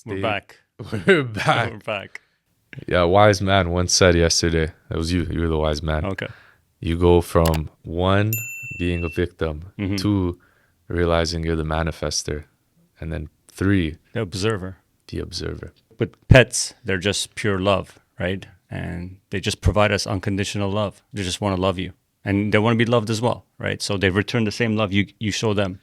We're Stay. back. We're back. We're back. Yeah, a wise man once said yesterday, that was you. You were the wise man. Okay. You go from one, being a victim, Hmm. two, realizing you're the manifester, and then three, The observer. the observer. With pets, they're just pure love, right? And they just provide us unconditional love. They just want to love you. And they want to be loved as well, right? So they return the same love you show them.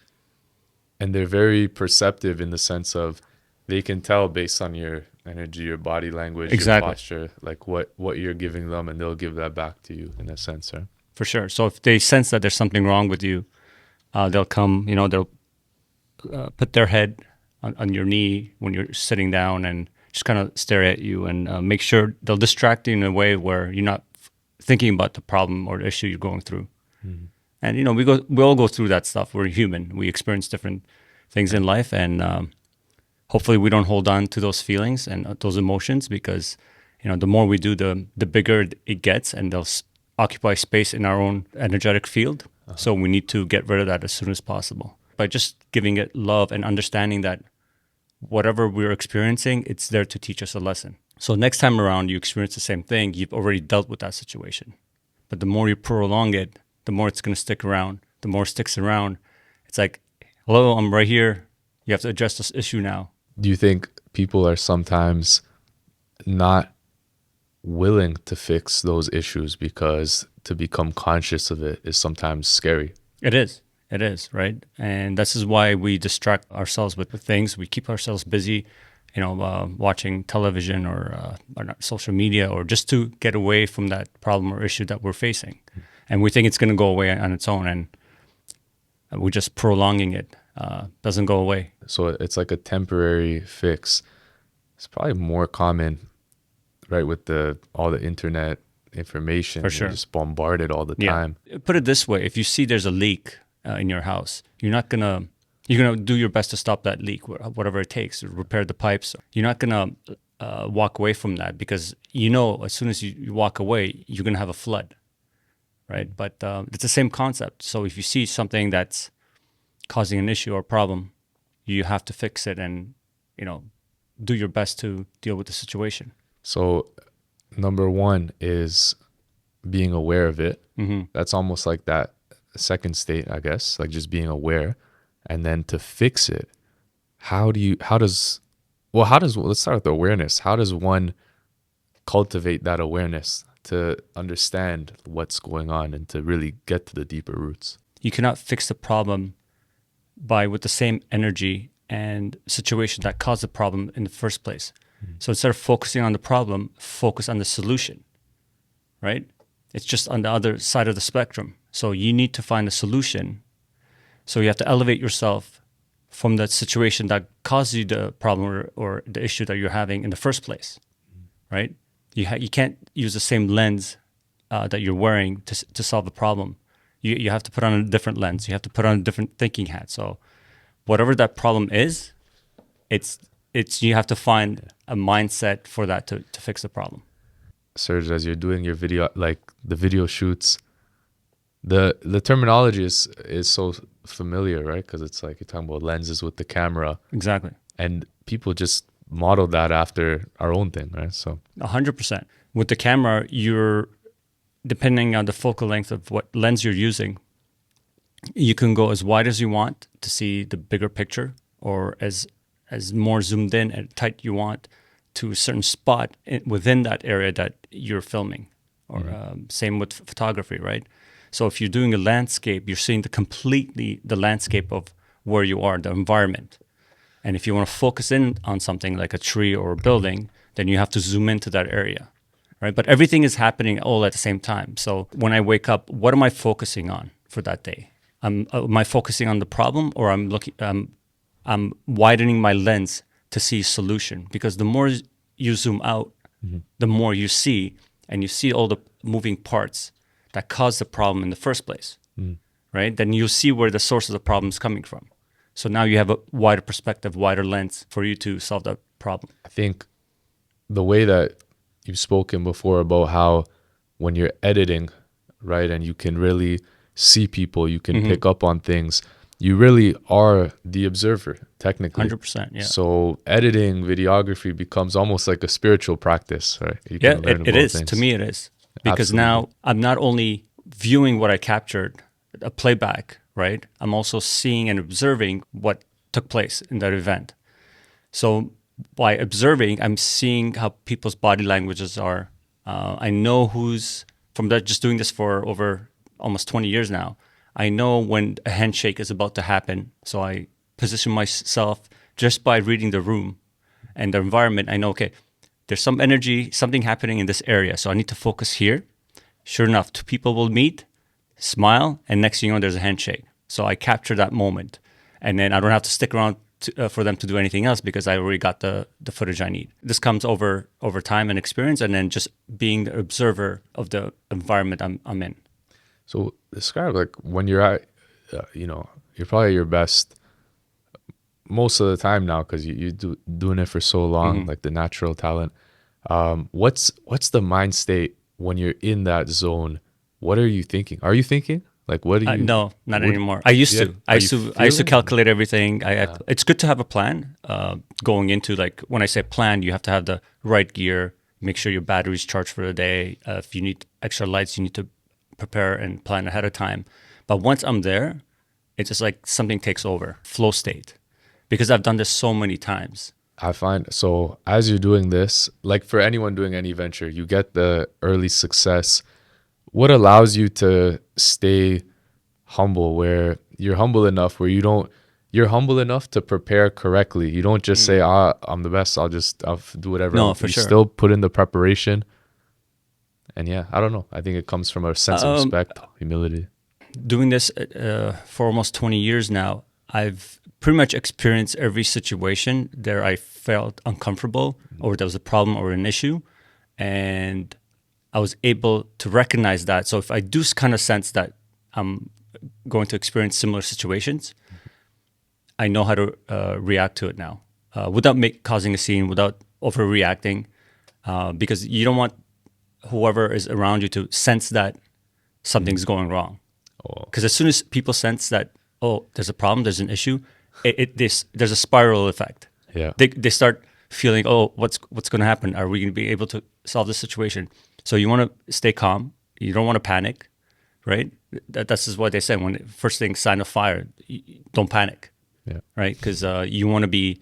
And they're very perceptive in the sense of they can tell based on your energy, your body language, your Exactly. posture, like what you're giving them, and they'll give that back to you in a sense, right? For sure. So if they sense that there's something wrong with you, they'll come, they'll put their head on your knee when you're sitting down and just kind of stare at you and make sure they'll distract you in a way where you're not thinking about the problem or the issue you're going through. Mhm. And we all go through that stuff. We're human. We experience different things in life, and hopefully we don't hold on to those feelings and those emotions because the more we do, the bigger it gets, and they'll occupy space in our own energetic field. So we need to get rid of that as soon as possible by just giving it love and understanding that whatever we're experiencing, it's there to teach us a lesson. So next time around, you experience the same thing, you've already dealt with that situation. But the more you prolong it, the more it's going to stick around. The more it sticks around, it's like, hello, I'm right here. You have to address this issue now. Do you think people are sometimes not willing to fix those issues because to become conscious of it is sometimes scary? It is. It is, right? And this is why we distract ourselves with things. We keep ourselves busy, watching television or not, social media, or just to get away from that problem or issue that we're facing. And we think it's going to go away on its own, and we're just prolonging it. Doesn't go away. So it's like a temporary fix. It's probably more common, right, with all the internet information. For sure. You're just bombarded all the Yeah. time. Put it this way: if you see there's a leak in your house, you're gonna do your best to stop that leak, whatever it takes, to repair the pipes. You're not gonna walk away from that because as soon as you walk away, you're gonna have a flood, right? But it's the same concept. So if you see something that's causing an issue or problem, you have to fix it and do your best to deal with the situation. So number one is being aware of it. Hmm. That's almost like that second state, I guess, like just being aware. And then to fix it, let's start with the awareness. How does one cultivate that awareness to understand what's going on and to really get to the deeper roots? You cannot fix the problem with the same energy and situation that caused the problem in the first place. So instead of focusing on the problem, focus on the solution, right? It's just on the other side of the spectrum. So you need to find a solution. So you have to elevate yourself from that situation that caused you the problem or the issue that you're having in the first place, right? You can't use the same lens that you're wearing to solve the problem. You have to put on a different lens. You have to put on a different thinking hat. So whatever that problem is, it's you have to find a mindset for that to fix the problem. Serge, as you're doing your video, like the video shoots, the terminology is so familiar, right? Because it's like you're talking about lenses with the camera. Exactly. And people just model that after our own thing, right? So 100%. With the camera, you're depending on the focal length of what lens you're using, you can go as wide as you want to see the bigger picture, or as more zoomed in and tight you want to a certain spot within that area that you're filming. Or same with photography, right? So if you're doing a landscape, you're seeing the landscape of where you are, the environment. And if you want to focus in on something like a tree or a building, then you have to zoom into that area, right? But everything is happening all at the same time. So when I wake up, what am I focusing on for that day? Am I focusing on the problem, or I'm widening my lens to see solution? Because the more you zoom out, the more you see, and you see all the moving parts that caused the problem in the first place, right? Then you see where the source of the problem is coming from. So now you have a wider perspective, wider lens for you to solve that problem. I think the way that you've spoken before about how when you're editing, right, and you can really see people, you can pick up on things, you really are the observer, technically. 100%. Yeah. So editing, videography becomes almost like a spiritual practice, right? You Yeah, can learn it about is. To things. me, it is. Because Absolutely. now I'm not only viewing what I captured, a playback, right? I'm also seeing and observing what took place in that event. So by observing, I'm seeing how people's body languages are. I know who's, from that, just doing this for over almost 20 years now. I know when a handshake is about to happen. So I position myself just by reading the room and the environment. I know, okay, there's some energy, something happening in this area. So I need to focus here. Sure enough, two people will meet, smile, and next thing you know, there's a handshake. So I capture that moment. And then I don't have to stick around for them to do anything else because I already got the footage I need. This comes over time and experience, and then just being the observer of the environment I'm in. So describe like when you're at, you're probably your best most of the time now because doing it for so long, Hmm. like the natural talent. What's the mind state when you're in that zone? What are you thinking? Are you thinking? Like, what do you, No, not what, anymore. I used yeah, to. are you I used to feeling? calculate everything. Uh, It's good to have a plan. Going into, like, when I say plan, you have to have the right gear. Make sure your battery's charged for the day. If you need extra lights, you need to prepare and plan ahead of time. But once I'm there, it's just like something takes over, flow state, because I've done this so many times. I find so as you're doing this, like for anyone doing any venture, you get the early success. What allows you to stay humble where you're humble enough where you're humble enough to prepare correctly. You don't just say, Mm. I'm the best. I'll do whatever I No, want. for You sure. still put in the preparation. And yeah, I don't know. I think it comes from a sense of Um, respect, humility. Doing this for almost 20 years now, I've pretty much experienced every situation there I felt uncomfortable or there was a problem or an issue. And I was able to recognize that. So if I do kind of sense that I'm going to experience similar situations, I know how to react to it now without causing a scene, without overreacting, because you don't want whoever is around you to sense that something's Mm. going wrong. Oh, Because as soon as people sense that, oh, there's a problem, there's an issue, there's a spiral effect. yeah. They start feeling, oh, what's going to happen? Are we going to be able to solve this situation? So you want to stay calm. You don't want to panic, right? That's just what they say. When first thing, sign of fire, don't panic, Yeah. right? Because you want to be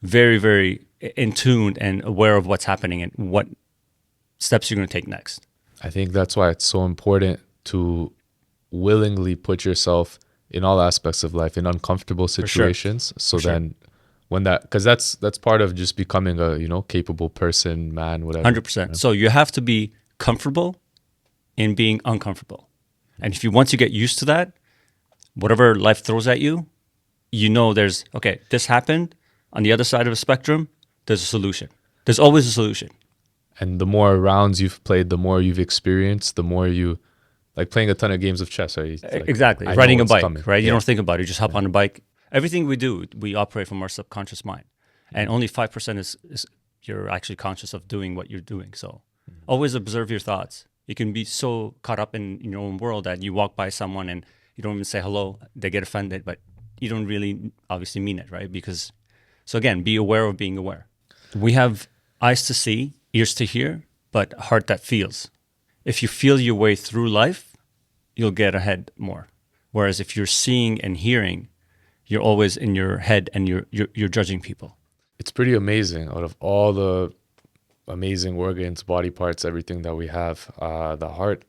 very, very in tune and aware of what's happening and what steps you're going to take next. I think that's why it's so important to willingly put yourself in all aspects of life in uncomfortable For sure, situations. for So sure. then when that, because that's part of just becoming a, capable person, man, whatever. 100%. Yeah. So you have to be comfortable in being uncomfortable. And if you once you get used to that, whatever life throws at you, you know there's okay, this happened on the other side of the spectrum, there's a solution. There's always a solution. And the more rounds you've played, the more you've experienced, the more you like playing a ton of games of chess. Right? It's like Exactly. I know Riding a what's bike, coming. right? You Yeah, don't think about it. You just hop yeah, on a bike. Everything we do, we operate from our subconscious mind. And mm, only 5% is you're actually conscious of doing what you're doing. So always observe your thoughts. You can be so caught up in your own world that you walk by someone and you don't even say hello. They get offended, but you don't really obviously mean it, right? Because, so again, be aware of being aware. We have eyes to see, ears to hear, but a heart that feels. If you feel your way through life, you'll get ahead more. Whereas if you're seeing and hearing, you're always in your head and you're judging people. it's pretty amazing. Out of all the amazing organs, body parts, everything that we have, the heart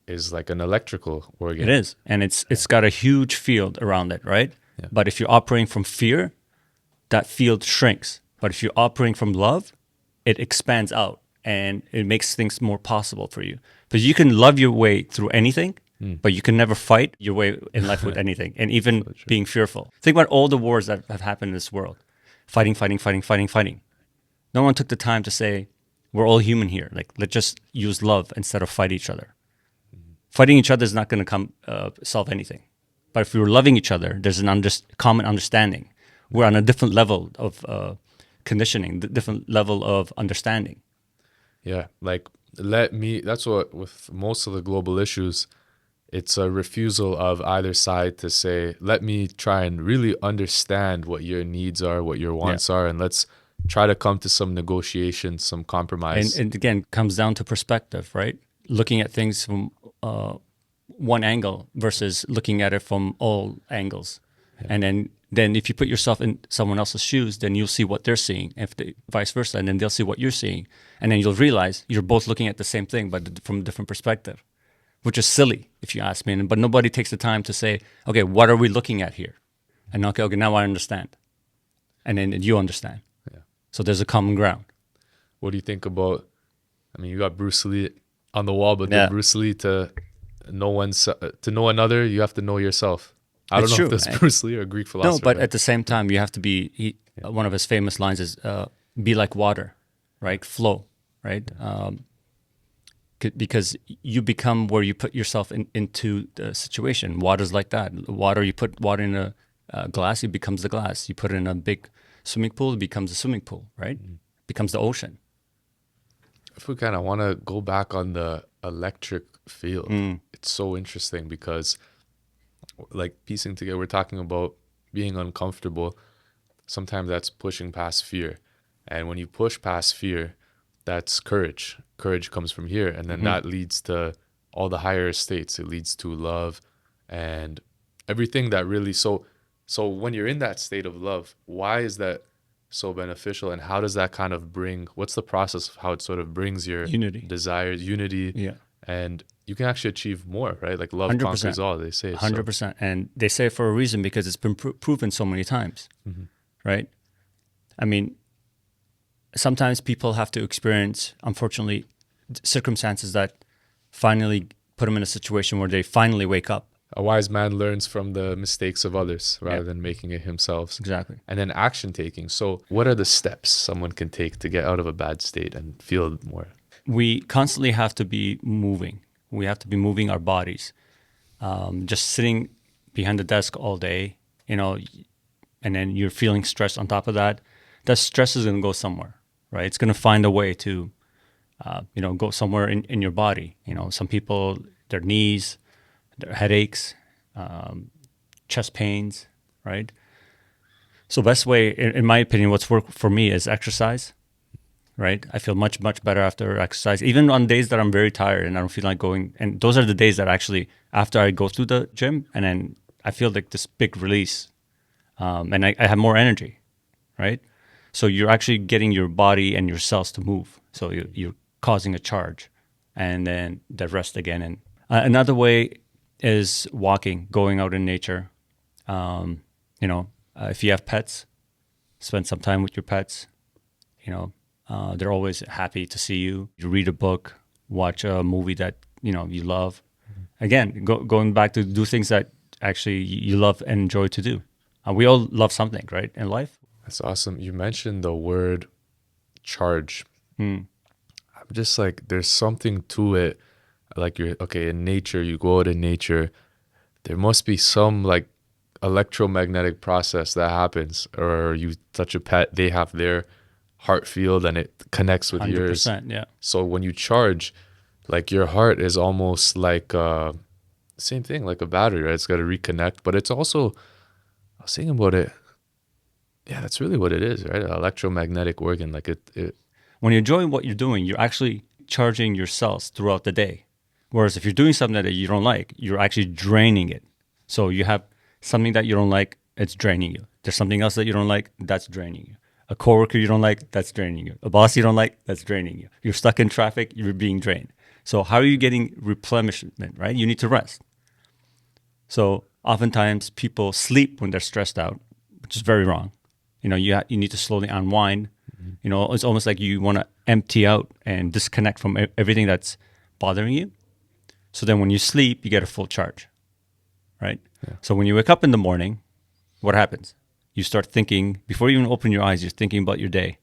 is like an electrical It organ. is, and Yeah, it's got a huge field around it, right? yeah, But if you're operating from fear, that field shrinks. But if you're operating from love, it expands out and it makes things more possible for you. Because you can love your way through anything, mm. but you can never fight your way in life with anything. And even So true. being fearful. Think about all the wars that have happened in this world: fighting, fighting, fighting, fighting, fighting. No one took the time to say, we're all human here. Like, let's just use love instead of fight each other. Fighting each other is not going to come solve anything. But if we're loving each other, there's an common understanding. We're on a different level of conditioning, different level of understanding. Yeah, like let me. That's what with most of the global issues. it's a refusal of either side to say, let me try and really understand what your needs are, what your Yeah. wants are, and let's try to come to some negotiation, some compromise. And again, comes down to perspective, right? Looking at things from one angle versus looking at it from all angles. Yeah. And then if you put yourself in someone else's shoes, then you'll see what they're seeing, if they, vice versa, and then they'll see what you're seeing, and then you'll realize you're both looking at the same thing, but from a different perspective, which is silly if you ask me. But nobody takes the time to say, okay, what are we looking at here? And okay, now I understand, and then you understand. Yeah. So there's a common ground. What do you think about? I mean, you got Bruce Lee on the wall, but the Yeah, Bruce Lee to know another, you have to know yourself. I don't it's know if true. that's Bruce Lee or a Greek No, philosopher, but but at the same time, you have to be. One of his famous lines is, "Be like water, right? Flow, right? Because you become where you put yourself into the situation. Water's like that. Water, you put water in a glass, it becomes the glass. You put it in a big swimming pool, it becomes a swimming pool, right? Becomes the ocean. if we kind of want to go back on the electric field, Mm. it's so interesting because, like, piecing together, we're talking about being uncomfortable. Sometimes that's pushing past fear. And when you push past fear, that's courage. Courage comes from here. And then Hmm. that leads to all the higher states. It leads to love and everything that really so when you're in that state of love, why is that so beneficial? And how does that kind of bring what's the process of how it sort of brings your Unity. desires, unity, Yeah, and you can actually achieve more, right? Like love conquers 100%, all, they say. So 100%. And they say it for a reason because it's been proven so many times, mhm. right? I mean, sometimes people have to experience, unfortunately, circumstances that finally put them in a situation where they finally wake up. A wise man learns from the mistakes of others Yeah, rather than making it himself. exactly. And then action taking. So, what are the steps someone can take to get out of a bad state and feel more? We constantly have to be moving. We have to be moving our bodies. Just sitting behind the desk all day, and then you're feeling stressed on top of that, that stress is going to go somewhere, right? It's going to find a way to, go somewhere in your body. Some people, their knees, their headaches, chest pains, right? So best way, in my opinion, what's worked for me is exercise, right? I feel much, much better after exercise, even on days that I'm very tired and I don't feel like going. And those are the days that actually, after I go through the gym, and then I feel like this big release, and I have more energy, right? So you're actually getting your body and your cells to move. So you're causing a charge, and then the rest again. And another way is walking, going out in nature. If you have pets, spend some time with your pets. They're always happy to see you. You read a book, watch a movie that you love. Again, going back to do things that actually you love and enjoy to do. We all love something, right, in life. That's awesome. You mentioned the word charge. Mm. I'm just like, there's something to it. Like, you're okay in nature, you go out in nature, there must be some like electromagnetic process that happens, or you touch a pet, they have their heart field and it connects with yours. 100%, yeah. So when you charge, like your heart is almost like same thing, like a battery, right? It's got to reconnect, but it's also, I was thinking about it. Yeah, that's really what it is, right? An electromagnetic organ. Like it. When you enjoy what you're doing, you're actually charging your cells throughout the day. Whereas if you're doing something that you don't like, you're actually draining it. So you have something that you don't like, it's draining you. There's something else that you don't like, that's draining you. A coworker you don't like, that's draining you. A boss you don't like, that's draining you. You're stuck in traffic, you're being drained. So how are you getting replenishment, right? You need to rest. So oftentimes people sleep when they're stressed out, which is very wrong. You need to slowly unwind. It's almost like you want to empty out and disconnect from everything that's bothering you. So then when you sleep, you get a full charge, right? Yeah. So when you wake up in the morning, what happens? You start thinking, before you even open your eyes, you're thinking about your day.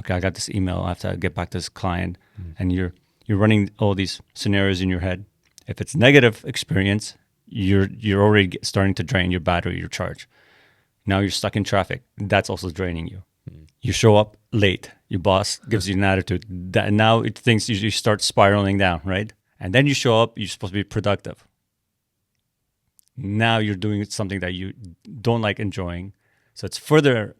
Okay, I got this email, I have to get back to this client. And you're running all these scenarios in your head. If it's negative experience, you're already starting to drain your battery, your charge. Now you're stuck in traffic. That's also draining you. You show up late. Your boss gives you an attitude. Now it thinks you start spiraling down, right? And then you show up. You're supposed to be productive. Now you're doing something that you don't like enjoying. So it's further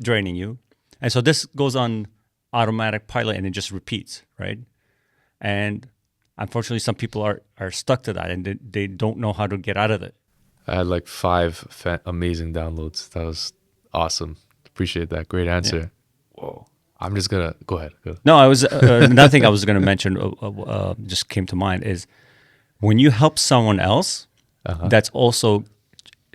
draining you. And so this goes on automatic pilot and it just repeats, right? And unfortunately, some people are stuck to that and they don't know how to get out of it. I had like 5 amazing downloads. That was awesome. Appreciate that. Great answer. Whoa. I'm just gonna go ahead. Go. No, I was another thing I was going to mention just came to mind is when you help someone else, that's also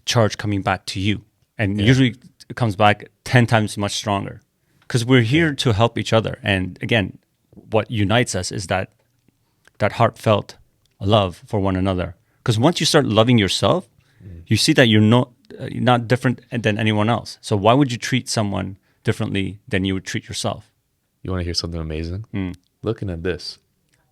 charge coming back to you, and usually it comes back 10 times much stronger because we're here to help each other. And again, what unites us is that heartfelt love for one another. Because once you start loving yourself, you see that you're not different than anyone else. So why would you treat someone differently than you would treat yourself? You want to hear something amazing? Looking at this.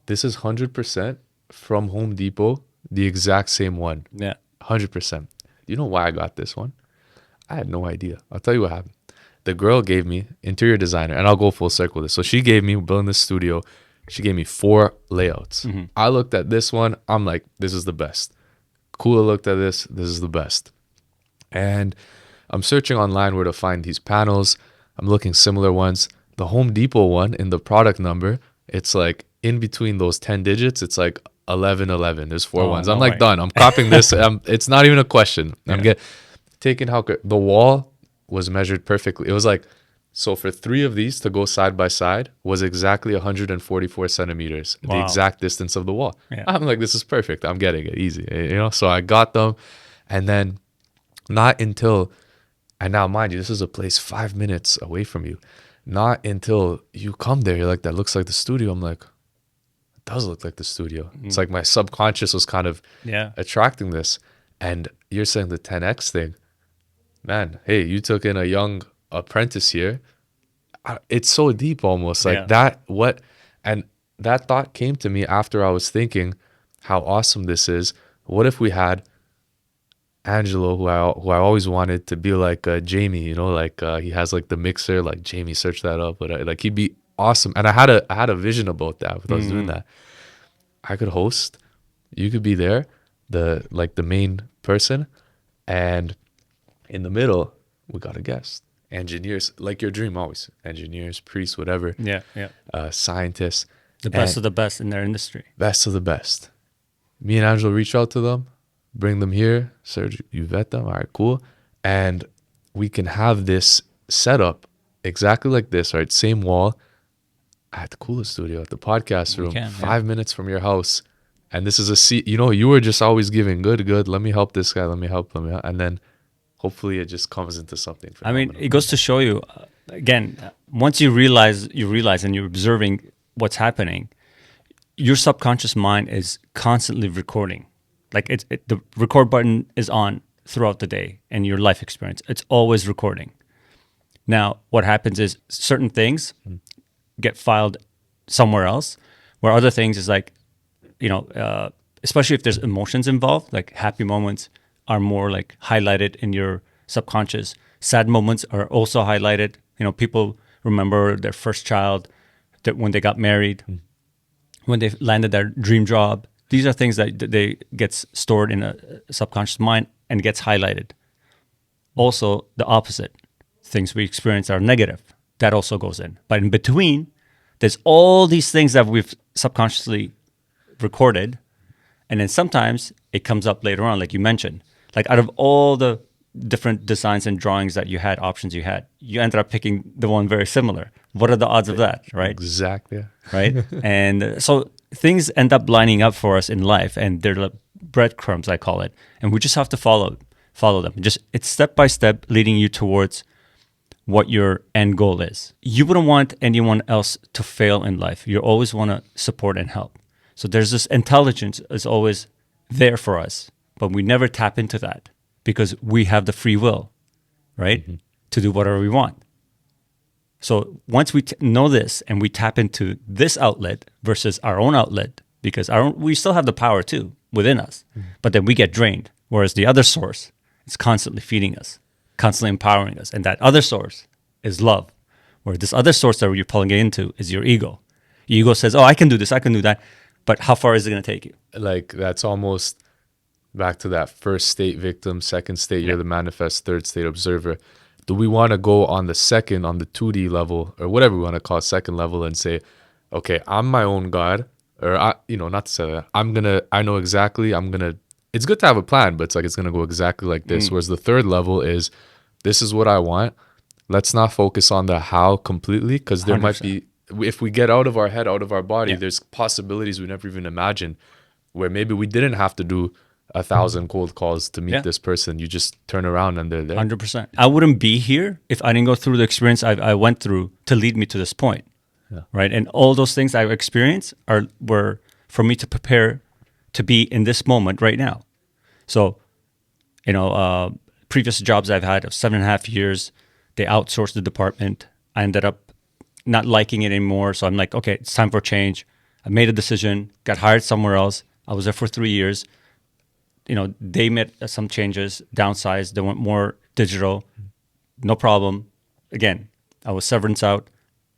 This is 100% from Home Depot, the exact same one. Yeah. 100%. Do you know why I got this one? I had no idea. I'll tell you what happened. The girl gave me, interior designer, and I'll go full circle with this. So she gave me, building this studio, she gave me 4 layouts. I looked at this one. I'm like, this is the best. Kula looked at this. This is the best. And I'm searching online where to find these panels. I'm looking similar ones. The Home Depot one in the product number, it's like in between those 10 digits, it's like 1111. There's 4 ones. I'm no like, way. done. I'm copying this. It's not even a question. I'm taking the wall was measured perfectly. It was like, so for 3 of these to go side by side was exactly 144 centimeters, the Wow. exact distance of the wall. Yeah. I'm like, this is perfect. I'm getting it easy, So I got them, and then not until, and now mind you, this is a place 5 minutes away from you. Not until you come there, you're like, that looks like the studio. I'm like, it does look like the studio. It's like my subconscious was kind of attracting this. And you're saying the 10X thing, man, hey, you took in a young apprentice here. It's so deep almost like and that thought came to me after I was thinking how awesome this is. What if we had Angelo, who I always wanted to be like Jamie, he has like the mixer, like Jamie, search that up, but like he'd be awesome. And I had a vision about that when I was doing that. I could host, you could be there, the main person, and in the middle we got a guest. Engineers, like your dream always. Engineers, priests, whatever. Scientists. The best of the best in their industry. Best of the best. Me and Angelo reach out to them, bring them here. Serge, you vet them. All right, cool. And we can have this setup exactly like this, right? Same wall at the coolest studio, at the podcast room, 5 minutes from your house. And this is a seat, you were just always giving good. Let me help this guy. Let me help them. And then hopefully it just comes into something phenomenal. I mean, it goes to show you, again, once you realize and you're observing what's happening, your subconscious mind is constantly recording. Like the record button is on throughout the day and your life experience. It's always recording. Now, what happens is certain things get filed somewhere else, where other things is like, especially if there's emotions involved, like happy moments are more like highlighted in your subconscious. Sad moments are also highlighted. People remember their first child, that when they got married, when they landed their dream job. These are things that they gets stored in a subconscious mind and gets highlighted. Also, the opposite, things we experience are negative. That also goes in. But in between, there's all these things that we've subconsciously recorded. And then sometimes it comes up later on, like you mentioned. Like out of all the different designs and drawings that you had, options you had, you ended up picking the one very similar. What are the odds of that, right? Exactly. Right? And so things end up lining up for us in life, and they're like breadcrumbs, I call it. And we just have to follow them. It's step by step leading you towards what your end goal is. You wouldn't want anyone else to fail in life. You always want to support and help. So there's this intelligence is always there for us, but we never tap into that because we have the free will, right? To do whatever we want. So once we know this and we tap into this outlet versus our own outlet, because we still have the power too within us, but then we get drained. Whereas the other source is constantly feeding us, constantly empowering us. And that other source is love, where this other source that you're pulling it into is your ego. Your ego says, oh, I can do this, I can do that. But how far is it going to take you? Like that's almost back to that first state victim, second state, Yeah. you're the manifest, third state observer. Do we want to go on the second, on the 2D level, or whatever we want to call it, second level, and say, okay, I'm my own God, or not to say that, I know exactly, it's good to have a plan, but it's like, it's going to go exactly like this. Mm, Whereas the third level is, this is what I want. Let's not focus on the how completely, because there might 100%. be, if we get out of our head, out of our body, Yeah. there's possibilities we never even imagined where maybe we didn't have to do 1,000 cold calls to meet Yeah. this person. You just turn around and they're there. 100%. I wouldn't be here if I didn't go through the experience I went through to lead me to this point. Yeah. Right. And all those things I've experienced were for me to prepare to be in this moment right now. So, previous jobs I've had of 7.5 years, they outsourced the department. I ended up not liking it anymore. So I'm like, okay, it's time for change. I made a decision, got hired somewhere else. I was there for 3 years. They made some changes, downsized. They went more digital. No problem. Again, I was severance out.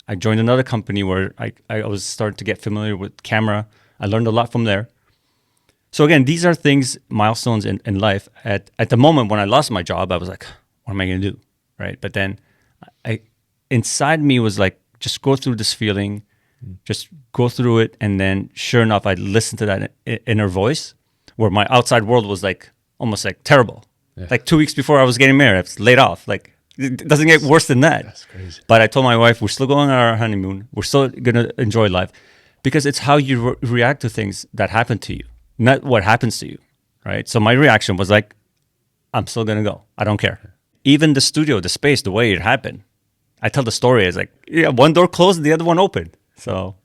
I joined another company where I was starting to get familiar with camera. I learned a lot from there. So again, these are things, milestones in life. At the moment when I lost my job, I was like, what am I going to do? Right. But then I inside me was like, just go through this feeling, just go through it. And then sure enough, I listened to that inner voice where my outside world was like, almost like terrible. Yeah. Like 2 weeks before I was getting married, I was laid off. Like it doesn't get worse than that. That's crazy. But I told my wife, we're still going on our honeymoon. We're still going to enjoy life because it's how you react to things that happen to you, not what happens to you. Right. So my reaction was like, I'm still going to go. I don't care. Even the studio, the space, the way it happened. I tell the story as like, yeah, one door closed, the other one opened. So,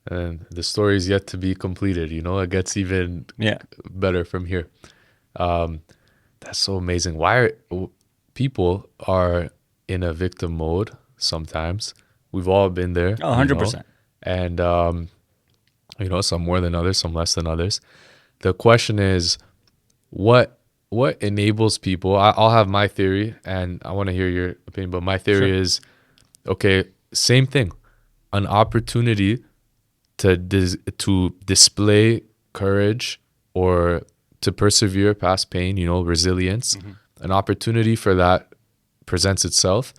And the story is yet to be completed. It gets even yeah. better from here. That's so amazing. People are in a victim mode sometimes? We've all been there. Oh, 100%. And, some more than others, some less than others. The question is, what enables people? I'll have my theory, and I want to hear your opinion. But my theory Sure. is, okay, same thing, an opportunity to display courage or to persevere past pain. Resilience. An opportunity for that presents itself,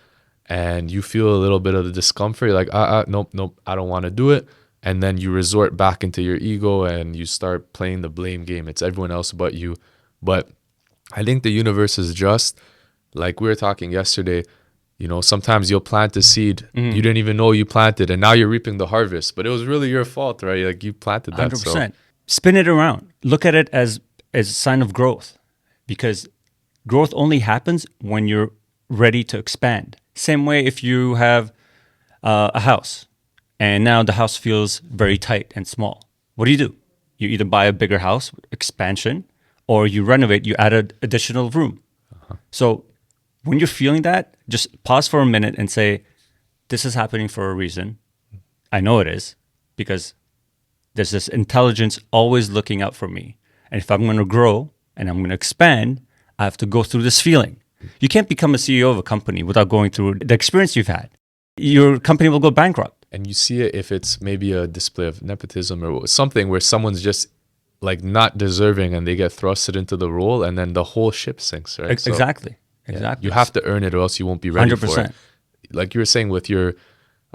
and you feel a little bit of the discomfort. You're like, nope, I don't want to do it. And then you resort back into your ego and you start playing the blame game. It's everyone else but you. But I think the universe is just like we were talking yesterday. Sometimes you'll plant a seed you didn't even know you planted, and now you're reaping the harvest. But it was really your fault, right? Like you planted that. 100%. Spin it around. Look at it as a sign of growth because growth only happens when you're ready to expand. Same way if you have a house and now the house feels very tight and small. What do? You either buy a bigger house, expansion, or you renovate, you add an additional room. So when you're feeling that, just pause for a minute and say, this is happening for a reason. I know it is because there's this intelligence always looking out for me. And if I'm going to grow and I'm going to expand, I have to go through this feeling. You can't become a CEO of a company without going through the experience you've had. Your company will go bankrupt. And you see it if it's maybe a display of nepotism or something where someone's just like not deserving and they get thrusted into the role, and then the whole ship sinks, right? Exactly. Yeah, Exactly. you have to earn it or else you won't be ready 100%. for it. Like you were saying with your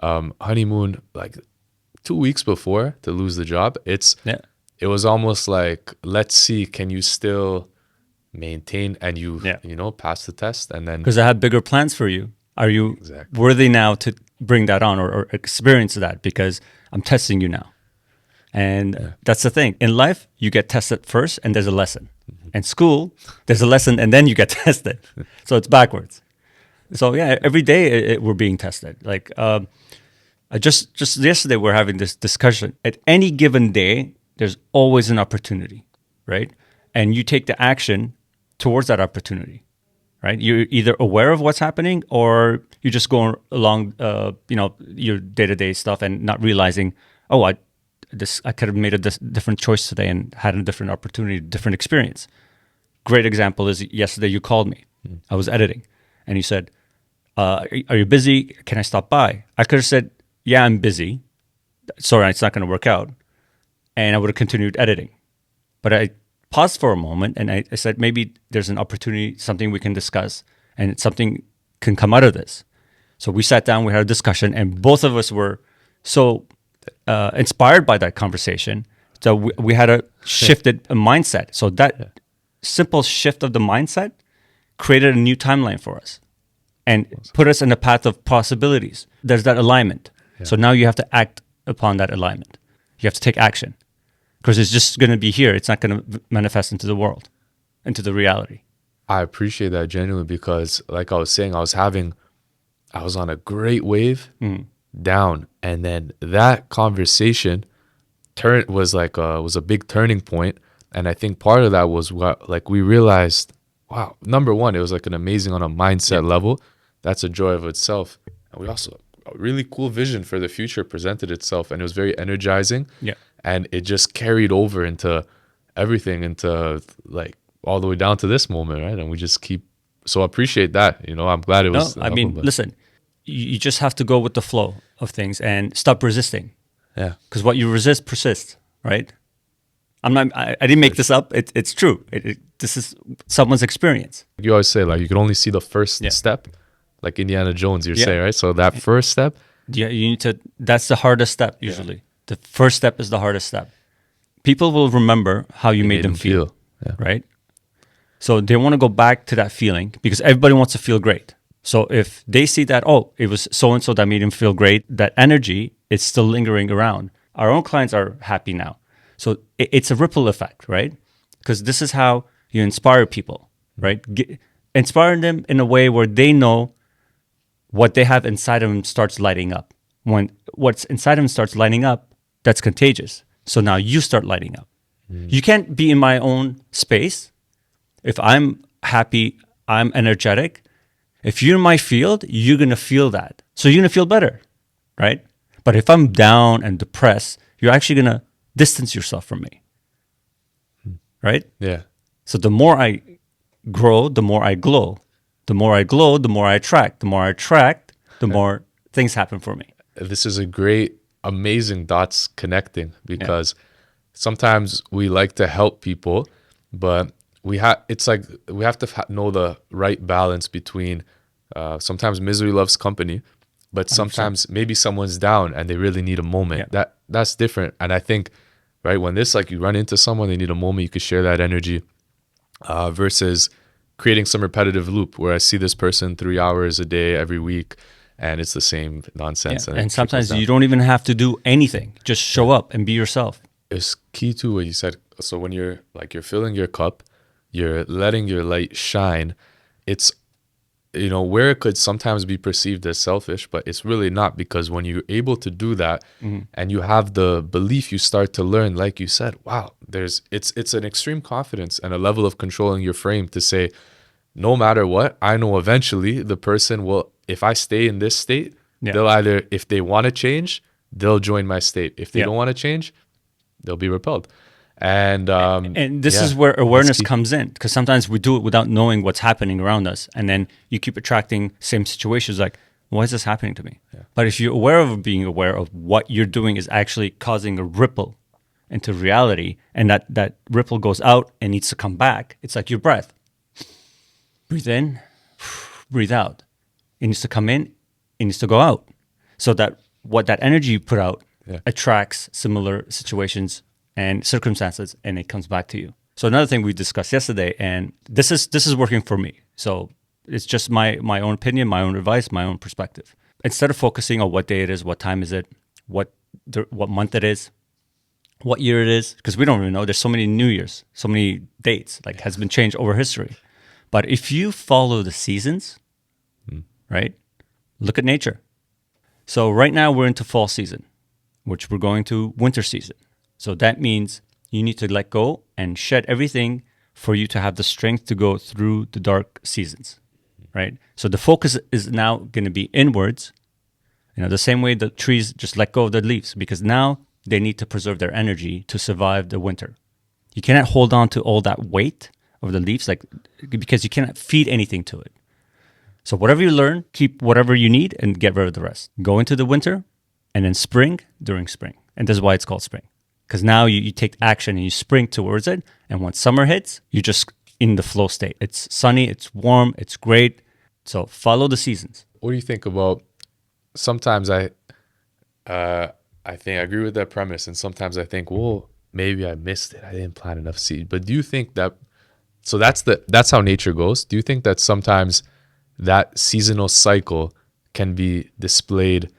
honeymoon, like 2 weeks before to lose the job, Yeah. it was almost like, let's see, can you still maintain and pass the test? And then Because I have bigger plans for you. Are you Exactly. worthy now to bring that on or experience that? Because I'm testing you now. And that's the thing. In life, you get tested first and there's a lesson. In school, there's a lesson and then you get tested. So it's backwards. So yeah, every day we're being tested. Like I just yesterday we're having this discussion. At any given day, there's always an opportunity, right? And you take the action towards that opportunity, right? You're either aware of what's happening or you're just going along, your day-to-day stuff and not realizing, oh, I could have made a different choice today and had a different opportunity, different experience. Great example is yesterday you called me. I was editing, and you said, "Are you busy? Can I stop by?" I could have said, "Yeah, I'm busy. Sorry, it's not going to work out," and I would have continued editing. But paused for a moment, and I said, maybe there's an opportunity, something we can discuss, and something can come out of this. So we sat down, we had a discussion, and both of us were so inspired by that conversation. So we had a shifted a mindset. So that simple shift of the mindset created a new timeline for us and put us in a path of possibilities. There's that alignment. Yeah. So now you have to act upon that alignment. You have to take action because it's just going to be here. It's not going to manifest into the world, into the reality. I appreciate that genuinely because, like I was saying, I was on a great wave down, and then that conversation was a big turning point. And I think part of that was what, like, we realized, wow, number one, it was like an amazing on a mindset level. That's a joy of itself. And we also, a really cool vision for the future presented itself, and it was very energizing. Yeah. And it just carried over into everything, into like all the way down to this moment, right? And we just keep, so I appreciate that. I'm glad it No, was. I mean, listen, you just have to go with the flow of things and stop resisting. Yeah. Because what you resist persists, right? I didn't make this up. It's true. This is someone's experience. You always say, like, you can only see the first step, like Indiana Jones, you say, right? So that first step. Yeah, you need to, that's the hardest step usually. Yeah. The first step is the hardest step. People will remember how you made them feel. Yeah. Right? So they want to go back to that feeling because everybody wants to feel great. So if they see that, oh, it was so-and-so that made him feel great, that energy is still lingering around. Our own clients are happy now. So it's a ripple effect, right? Because this is how you inspire people, right? Inspire them in a way where they know what they have inside of them starts lighting up. When what's inside of them starts lighting up, that's contagious. So now you start lighting up. You can't be in my own space. If I'm happy, I'm energetic. If you're in my field, you're going to feel that. So you're going to feel better, right? But if I'm down and depressed, you're actually going to distance yourself from me, right? Yeah. So the more I grow, the more I glow. The more I glow, the more I attract. The more I attract, the more things happen for me. This is a great, amazing dots connecting because sometimes we like to help people, but it's like we have to know the right balance between sometimes misery loves company, but sometimes 100%. Maybe someone's down and they really need a moment. That's different. And I think, right, when this, like, you run into someone, they need a moment, you could share that energy versus creating some repetitive loop where I see this person 3 hours a day every week and it's the same nonsense. And sometimes you don't even have to do anything. Just show up and be yourself. It's key to what you said. So when you're filling your cup, you're letting your light shine. It's, where it could sometimes be perceived as selfish, but it's really not, because when you're able to do that and you have the belief, you start to learn, like you said, wow, it's an extreme confidence and a level of controlling your frame to say, no matter what, I know eventually the person will, if I stay in this state, they'll either, if they want to change, they'll join my state. If they don't want to change, they'll be repelled. And this is where awareness comes in, because sometimes we do it without knowing what's happening around us, and then you keep attracting same situations like, why is this happening to me? But if you're aware of being aware of what you're doing is actually causing a ripple into reality, and that ripple goes out and needs to come back, it's like your breath. Breathe in, breathe out. It needs to come in, it needs to go out, so that what that energy you put out attracts similar situations and circumstances, and it comes back to you. So another thing we discussed yesterday, and this is working for me. So it's just my own opinion, my own advice, my own perspective. Instead of focusing on what day it is, what time is it, what month it is, what year it is, because we don't even know. There's so many New Years, so many dates, like has been changed over history. But if you follow the seasons, right, look at nature. So right now we're into fall season, which we're going to winter season. So that means you need to let go and shed everything for you to have the strength to go through the dark seasons, right? So the focus is now going to be inwards, the same way the trees just let go of their leaves, because now they need to preserve their energy to survive the winter. You cannot hold on to all that weight of the leaves, because you cannot feed anything to it. So whatever you learn, keep whatever you need and get rid of the rest. Go into the winter and then spring during spring. And this is why it's called spring. Because now you take action and you spring towards it, And when summer hits, you're just in the flow state. It's sunny, it's warm, it's great. So follow the seasons. What do you think about sometimes uh I think I agree with that premise, and sometimes I think, well, maybe I missed it. I didn't plant enough seed. But do you think that so that's how nature goes? Do you think that sometimes that seasonal cycle can be displayed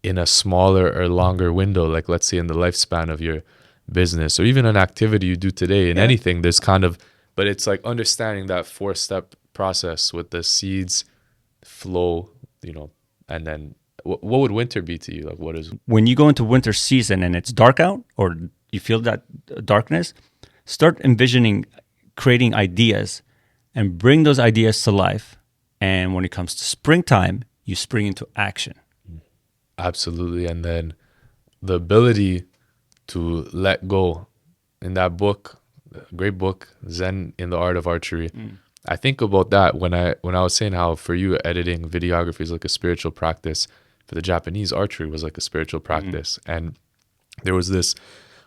in a smaller or longer window, like let's say in the lifespan of your business or even an activity you do today in Yeah. anything? There's kind of, but it's like understanding that 4 step process with the seeds, flow, and then what would winter be to you? Like, what is, When you go into winter season and it's dark out or you feel that darkness, start envisioning creating ideas and bring those ideas to life. And when it comes to springtime, you spring into action. absolutely. And then the ability to let go. In that book, great book, Zen in the Art of Archery. I think about that when I was saying how for you editing videography is like a spiritual practice. For the Japanese, archery was like a spiritual practice. And there was this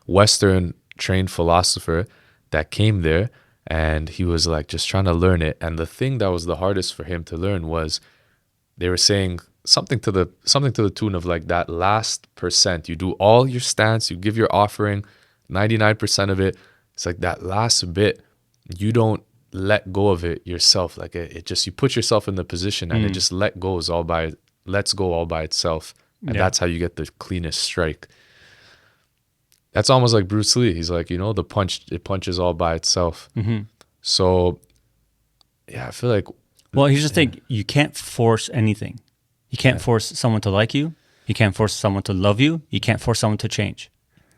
Western trained philosopher that came there, and he was like just trying to learn it. And the thing that was the hardest for him to learn was they were saying something to the tune of like that last percent. You do all your stance, you give your offering, 99% of it. It's like that last bit, you don't let go of it yourself. Like it just, you put yourself in the position and it just lets go all by itself. And Yeah. that's how you get the cleanest strike. That's almost like Bruce Lee. He's like, it punches all by itself. So yeah, I feel like, Well, here's the thing: you can't force anything. You can't force someone to like you. You can't force someone to love you. You can't force someone to change.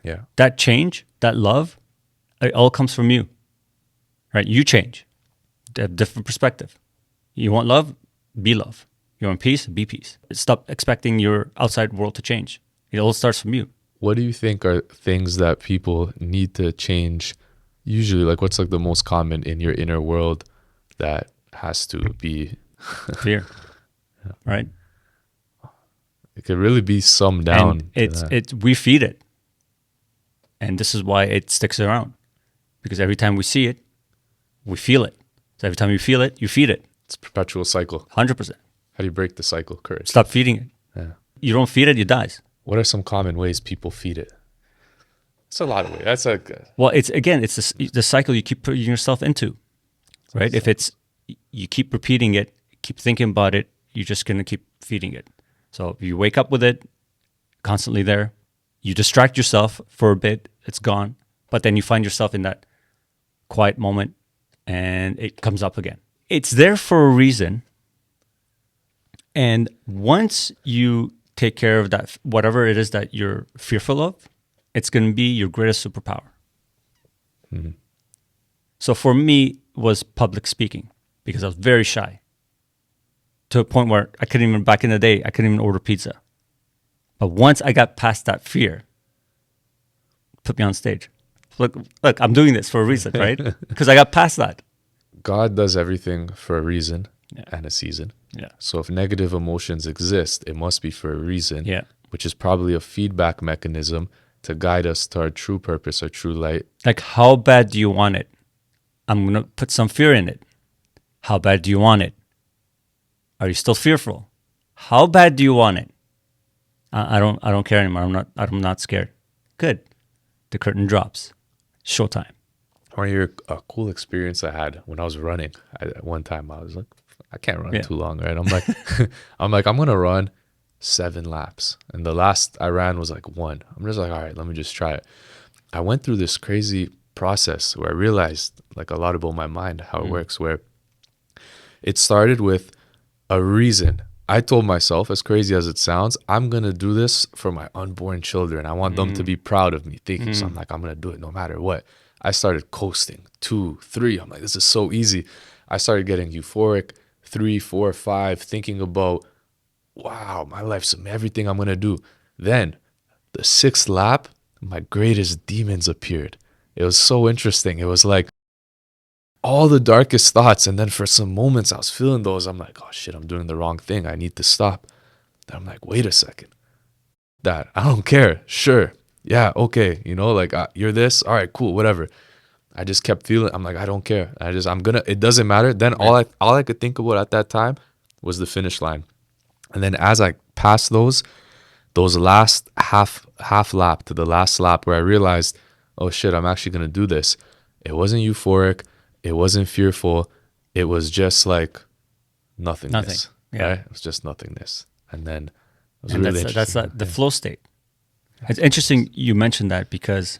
yeah, That change, that love, it all comes from you, right? You change. A different perspective. You want love, be love. You want peace, be peace. Stop expecting your outside world to change. It all starts from you. what do you think are things that people need to change usually? Like, what's like the most common in your inner world that has to be, Fear, right? it could really be summed And down to that. we feed it, and this is why it sticks around, because every time we see it, we feel it. So every time you feel it, you feed it. It's a perpetual cycle. 100%. How do you break the cycle? Courage. Stop feeding it. Yeah. You don't feed it, it dies. What are some common ways people feed it? It's a lot of ways. That's like, Well, it's the cycle you keep putting yourself into, right? If it's you keep repeating it, keep thinking about it, you're just gonna keep feeding it. So if you wake up with it, constantly there, you distract yourself for a bit, it's gone, but then you find yourself in that quiet moment, and it comes up again. It's there for a reason, and once you take care of that, whatever it is that you're fearful of, it's going to be your greatest superpower. So for me, was public speaking, because I was very shy to a point where I couldn't even, back in the day, I couldn't even order pizza. But once I got past that fear, put me on stage. Look, I'm doing this for a reason, right? Because I got past that. God does everything for a reason Yeah. and a season. Yeah. So if negative emotions exist, it must be for a reason, Yeah. which is probably a feedback mechanism to guide us to our true purpose, our true light. Like, how bad do you want it? I'm going to put some fear in it. How bad do you want it? Are you still fearful? How bad do you want it? I don't care anymore. I'm not scared. Good. The curtain drops. Showtime. One of your a cool experience I had when I was running. At one time I was like, I can't run Yeah. too long, right? I'm gonna run 7 laps, and the last I ran was like 1. I'm just like, all right, let me just try it. I went through this crazy process where I realized like a lot about my mind, how it works. Where it started with a reason. I told myself, as crazy as it sounds, I'm going to do this for my unborn children. I want them to be proud of me, thinking. So I'm like, I'm going to do it no matter what. I started coasting 2, 3. I'm like, this is so easy. I started getting euphoric 3, 4, 5, thinking about, wow, my life's everything I'm going to do. Then the 6th lap, my greatest demons appeared. It was so interesting. It was like all the darkest thoughts. And then for some moments I was feeling those. I'm like, oh shit, I'm doing the wrong thing. I need to stop. Then I'm like, wait a second. That I don't care. Sure. Yeah. Okay. Like you're this. All right, cool. Whatever. I just kept feeling. I'm like, I don't care. I'm gonna. It doesn't matter. Then all I could think about at that time was the finish line. And then as I passed those last half lap to the last lap, where I realized, oh shit, I'm actually gonna do this. It wasn't euphoric. It wasn't fearful. It was just like Nothing. nothingness. Yeah. Right? It was just nothingness. And then it was And really that's interesting. the flow state. It's interesting you mentioned that because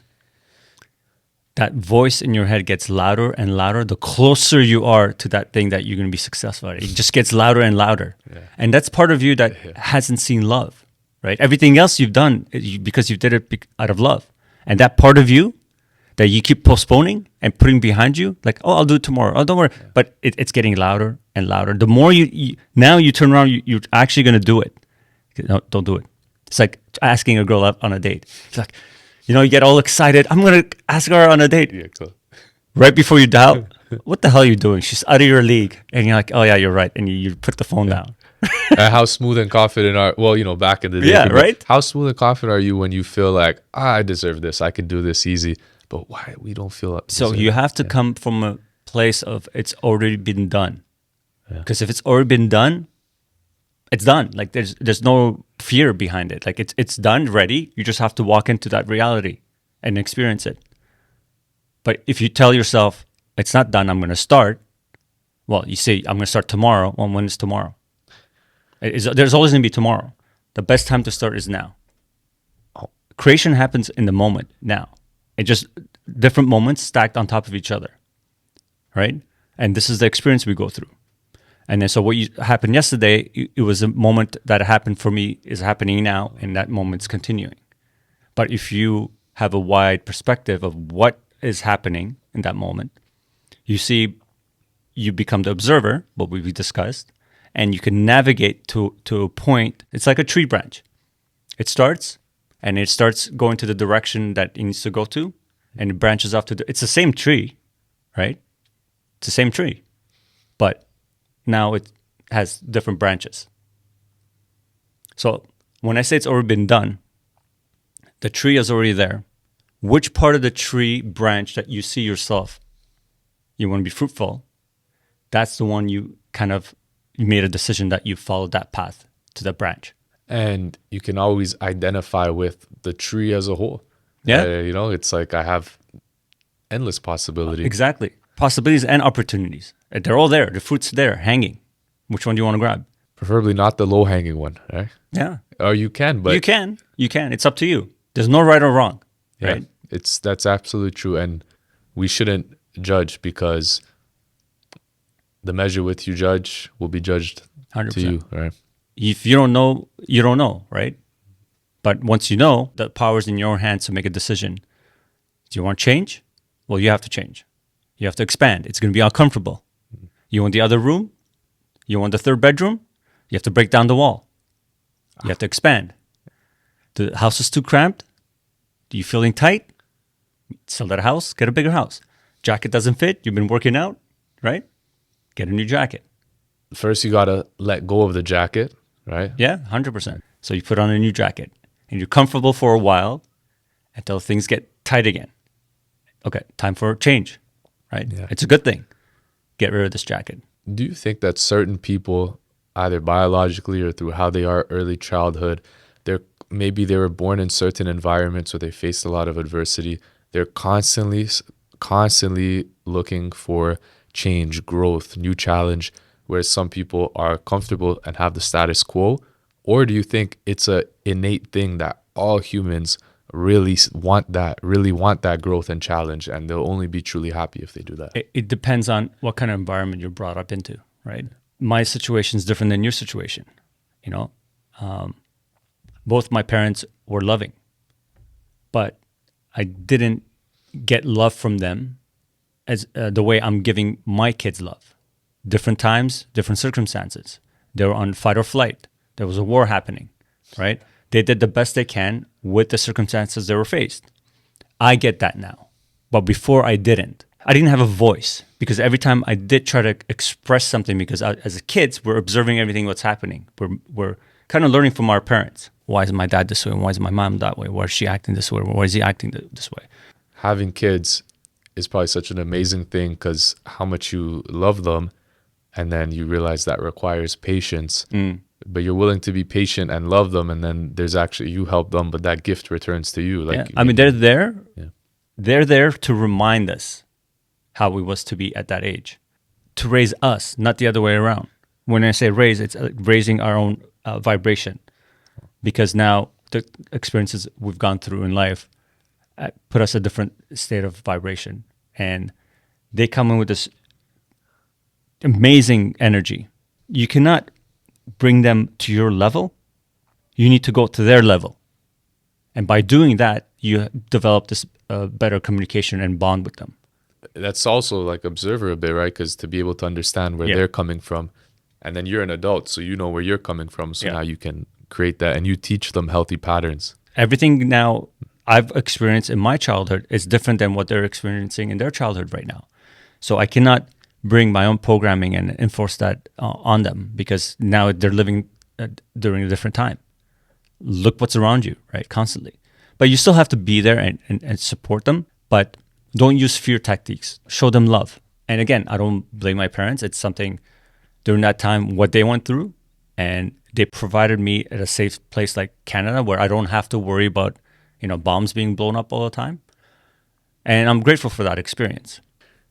that voice in your head gets louder and louder the closer you are to that thing that you're going to be successful at. It just gets louder and louder. Yeah. And that's part of you that hasn't seen love, right? Everything else you've done because you did it out of love. And that part of you that you keep postponing and putting behind you, like, oh, I'll do it tomorrow. Oh, don't worry. Yeah. But it's getting louder and louder. The more now you turn around, you're actually going to do it. No, don't do it. It's like asking a girl out on a date. It's like, you get all excited. I'm going to ask her on a date. Yeah, cool. Right before you doubt, what the hell are you doing? She's out of your league. And you're like, oh, yeah, you're right. And you put the phone down. How smooth and confident back in the day. Yeah, right? How smooth and confident are you when you feel like, I deserve this. I can do this easy. But why we don't feel like So you have to come from a place of it's already been done. Because if it's already been done, it's done. Like there's no fear behind it. Like it's done, ready. You just have to walk into that reality and experience it. But if you tell yourself it's not done, I'm going to start. Well, you say I'm going to start tomorrow. Well, when is tomorrow? There's always going to be tomorrow. The best time to start is now. Creation happens in the moment now. It just different moments stacked on top of each other, right? And this is the experience we go through. And then so what happened yesterday, it was a moment that happened for me, is happening now, and that moment's continuing. But if you have a wide perspective of what is happening in that moment, you become the observer, what we discussed, and you can navigate to a point. It's like a tree branch. It starts going to the direction that it needs to go to, and it branches off it's the same tree, right? It's the same tree, but now it has different branches. So when I say it's already been done, the tree is already there. Which part of the tree branch that you see yourself, you want to be fruitful, that's the one you made a decision that you followed that path to the branch. And you can always identify with the tree as a whole. Yeah. It's like I have endless possibility. Exactly. Possibilities and opportunities. They're all there. The fruit's there, hanging. Which one do you want to grab? Preferably not the low-hanging one, right? Yeah. Or you can, but... You can. It's up to you. There's no right or wrong, right? Yeah, that's absolutely true. And we shouldn't judge, because the measure with you judge will be judged 100%. to you, right? If you don't know, you don't know, right? But once you know, the power's in your hands to make a decision. Do you want change? Well, you have to change. You have to expand. It's going to be uncomfortable. You want the other room? You want the third bedroom? You have to break down the wall. You have to expand. The house is too cramped? Are you feeling tight? Sell that house, get a bigger house. Jacket doesn't fit, you've been working out, right? Get a new jacket. First, you got to let go of the jacket, right? Yeah, 100%. So you put on a new jacket and you're comfortable for a while until things get tight again. Okay, time for change, right? Yeah. It's a good thing. Get rid of this jacket. Do you think that certain people, either biologically or through how they are early childhood, maybe they were born in certain environments where they faced a lot of adversity, they're constantly looking for change, growth, new challenge, whereas some people are comfortable and have the status quo? Or do you think it's a innate thing that all humans really want that growth and challenge, and they'll only be truly happy if they do that? It depends on what kind of environment you're brought up into, right? My situation is different than your situation. Both my parents were loving, but I didn't get love from them as the way I'm giving my kids love. Different times, different circumstances. They were on fight or flight. There was a war happening, right? They did the best they can with the circumstances they were faced. I get that now. But before I didn't. I didn't have a voice, because every time I did try to express something, because as kids, we're observing everything what's happening. We're kind of learning from our parents. Why is my dad this way? Why is my mom that way? Why is she acting this way? Why is he acting this way? Having kids is probably such an amazing thing because how much you love them, and then you realize that requires patience. Mm. But you're willing to be patient and love them, and then there's actually you help them, but that gift returns to you. Yeah. Like I mean, they're there. yeah, They're there to remind us how we was to be at that age, to raise us, not the other way around. When I say raise, it's raising our own vibration, because now the experiences we've gone through in life put us a different state of vibration, and they come in with this amazing energy. You cannot bring them to your level. You need to go to their level, and by doing that, you develop this better communication and bond with them. that's also like observer a bit, right? Because to be able to understand where Yeah. they're coming from, and then you're an adult, so you know where you're coming from. So Yeah. now you can create that, and you teach them healthy patterns. Everything now I've experienced in my childhood is different than what they're experiencing in their childhood right now. So I cannot bring my own programming and enforce that on them, because now they're living during a different time. Look what's around you, right? Constantly. But you still have to be there and support them, but don't use fear tactics. Show them love. And again, I don't blame my parents. It's something during that time, what they went through, and they provided me at a safe place like Canada, where I don't have to worry about, bombs being blown up all the time. And I'm grateful for that experience.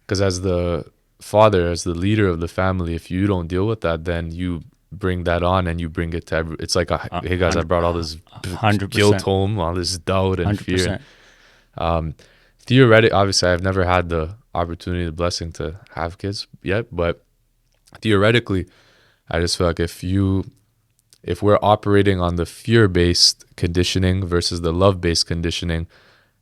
Because as the father, as the leader of the family, if you don't deal with that, then you bring that on and you bring it to it's like, hey guys, I brought all this 100%. guilt home, all this doubt and fear. 100%. Theoretically, obviously, I've never had the opportunity, the blessing to have kids yet, but theoretically, I just feel like if we're operating on the fear-based conditioning versus the love-based conditioning,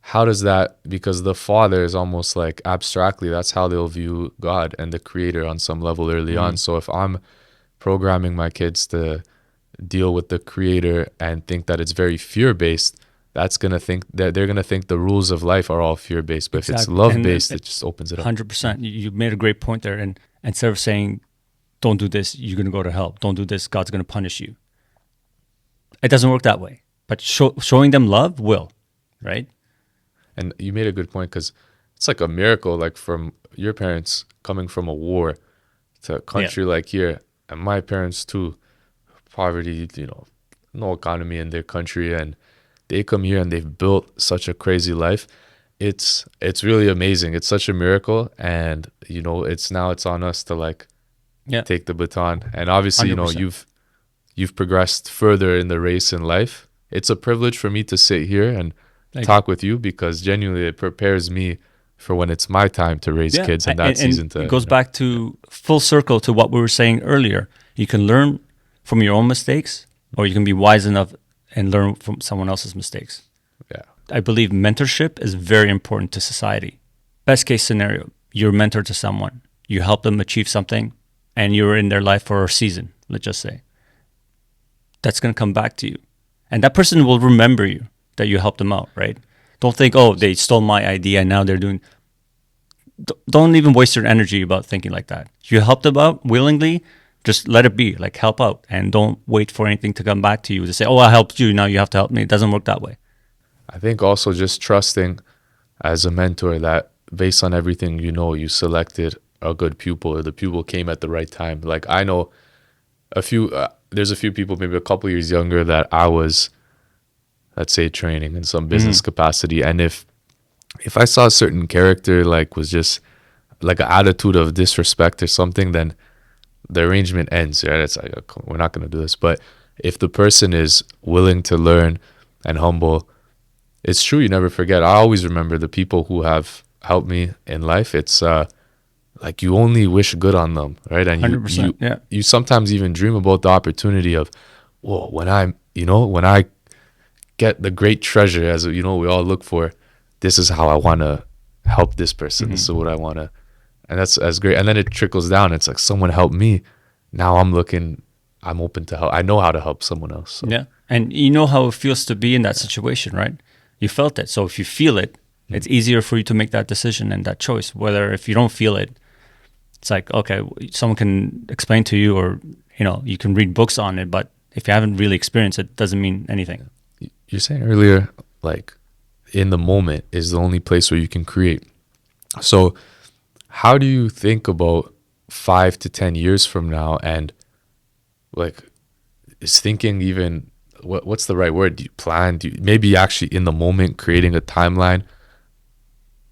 how does that, because the father is almost like abstractly, that's how they'll view God and the creator on some level early on. So if I'm programming my kids to deal with the creator and think that it's very fear-based, that's going to think that they're going to think the rules of life are all fear-based. But if it's Exactly. love-based, it just opens it up. 100%. You made a great point there. And instead of saying, don't do this, you're going to go to hell. Don't do this, God's going to punish you. It doesn't work that way. But showing them love will, right? And you made a good point, because it's like a miracle, like from your parents coming from a war to a country like here, and my parents too, poverty, no economy in their country, and they come here and they've built such a crazy life. It's really amazing. It's such a miracle, and it's on us to like take the baton. And obviously, 100%. you've progressed further in the race in life. It's a privilege for me to sit here and talk with you, because genuinely it prepares me for when it's my time to raise kids and that season to. It goes back to full circle to what we were saying earlier. You can learn from your own mistakes, or you can be wise enough and learn from someone else's mistakes. Yeah. I believe mentorship is very important to society. Best case scenario, you're a mentor to someone. You help them achieve something, and you're in their life for a season, let's just say. That's going to come back to you. And that person will remember you, that you helped them out, right? Don't think, oh, they stole my idea and now they're doing... Don't even waste your energy about thinking like that. You helped them out willingly, just let it be, like help out, and don't wait for anything to come back to you to say, oh, I helped you, now you have to help me. It doesn't work that way. I think also just trusting as a mentor that based on everything you selected a good pupil, or the pupil came at the right time. Like I know there's a few people, maybe a couple years younger, that I was, let's say, training in some business capacity. And if I saw a certain character like was just like an attitude of disrespect or something, then the arrangement ends. Right? It's like, we're not going to do this. But if the person is willing to learn and humble, it's true, you never forget. I always remember the people who have helped me in life. It's like you only wish good on them, right? And 100%, you sometimes even dream about the opportunity of, whoa, when I get the great treasure, as we all look for, this is how I want to help this person. This is what I want to, and that's great. And then it trickles down. It's like, someone helped me. Now I'm open to help. I know how to help someone else. So. Yeah. And you know how it feels to be in that situation, right? You felt it. So if you feel it, it's easier for you to make that decision and that choice. Whether if you don't feel it, it's like, okay, someone can explain to you, or, you can read books on it, but if you haven't really experienced it, doesn't mean anything. You're saying earlier, like, in the moment is the only place where you can create. So how do you think about 5 to 10 years from now? And like, is thinking even what's the right word? Do you plan? Do you maybe actually in the moment creating a timeline?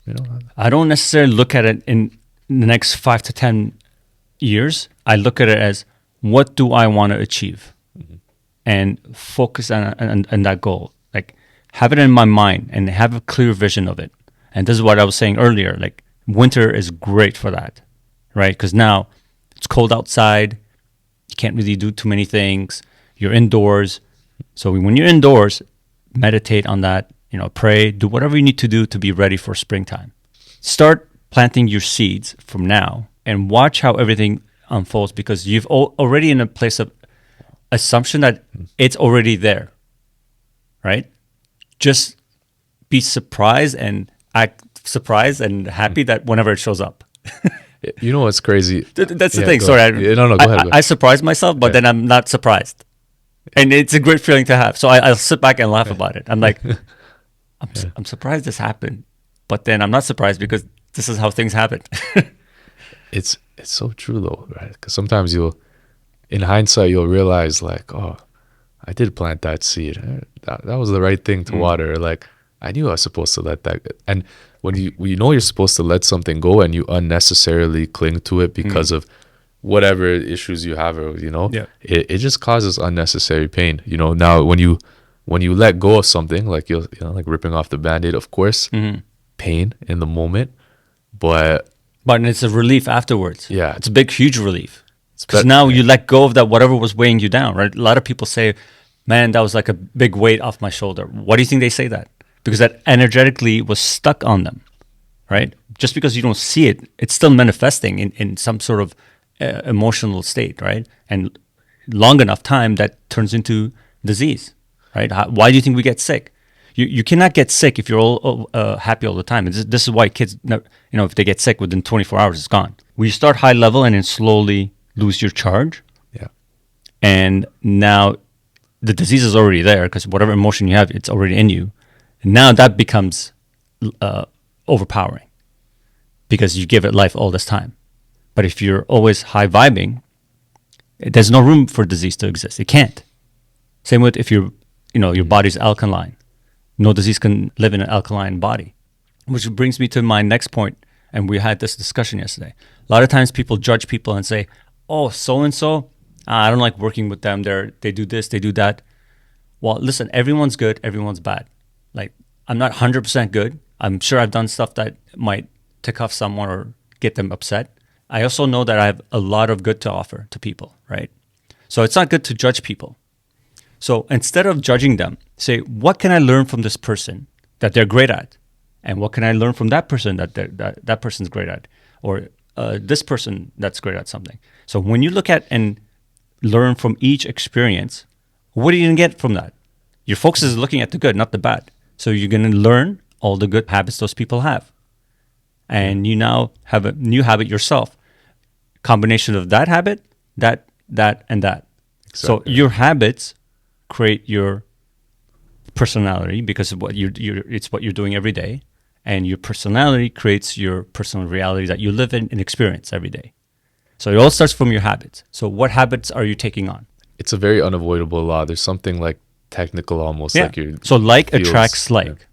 You know, I don't necessarily look at it in the next 5 to 10 years. I look at it as, what do I want to achieve, and focus on that goal. Like, have it in my mind and have a clear vision of it. And this is what I was saying earlier. Like, winter is great for that, right? Because now it's cold outside. You can't really do too many things. You're indoors. So when you're indoors, meditate on that, pray, do whatever you need to do to be ready for springtime. Start planting your seeds from now and watch how everything unfolds, because you've already in a place of assumption that it's already there, right? Just be surprised and act surprised and happy that whenever it shows up. you know what's crazy? That's the Yeah, thing. go Sorry, ahead. Yeah, no, go ahead. Go I ahead. surprise myself, but Yeah. then I'm not surprised, and it's a great feeling to have. So I'll sit back and laugh about it. I'm like, I'm surprised this happened, but then I'm not surprised because this is how things happen. It's so true though, right? Because sometimes in hindsight, you'll realize like, oh, I did plant that seed. That was the right thing to water. Like I knew I was supposed to let that. And when you know you're supposed to let something go and you unnecessarily cling to it because of whatever issues you have, or Yeah. it just causes unnecessary pain. Now when you let go of something, like like ripping off the band-aid, of course, pain in the moment, but But it's a relief afterwards. yeah, It's a big, huge relief. Because but now you let go of that, whatever was weighing you down, right? A lot of people say, man, that was like a big weight off my shoulder. Why do you think they say that? Because that energetically was stuck on them, right? Just because you don't see it, it's still manifesting in some sort of emotional state, right? And long enough time that turns into disease, right? Why do you think we get sick? You cannot get sick if you're all happy all the time. And this is why kids, if they get sick within 24 hours, it's gone. We start high level and then slowly lose your charge. yeah, And now the disease is already there because whatever emotion you have, it's already in you. And now that becomes overpowering because you give it life all this time. But if you're always high vibing, there's no room for disease to exist. It can't. Same with if your body's alkaline. No disease can live in an alkaline body. Which brings me to my next point, and we had this discussion yesterday. A lot of times people judge people and say, oh, so-and-so, I don't like working with them. They do this, they do that. Well, listen, everyone's good, everyone's bad. Like, I'm not 100% good. I'm sure I've done stuff that might tick off someone or get them upset. I also know that I have a lot of good to offer to people, right? So it's not good to judge people. So instead of judging them, say, what can I learn from this person that they're great at? And what can I learn from that person that person's great at? Or this person that's great at something. So when you look at and learn from each experience, what are you going to get from that? Your focus is looking at the good, not the bad. So you're going to learn all the good habits those people have. And you now have a new habit yourself. Combination of that habit, that, and that. So exactly. your habits create your personality because of it's what you're doing every day, and your personality creates your personal reality that you live in and experience every day. So it all starts from your habits. So what habits are you taking on? It's a very unavoidable law. There's something like technical almost, Yeah. like your So like feels- attracts like,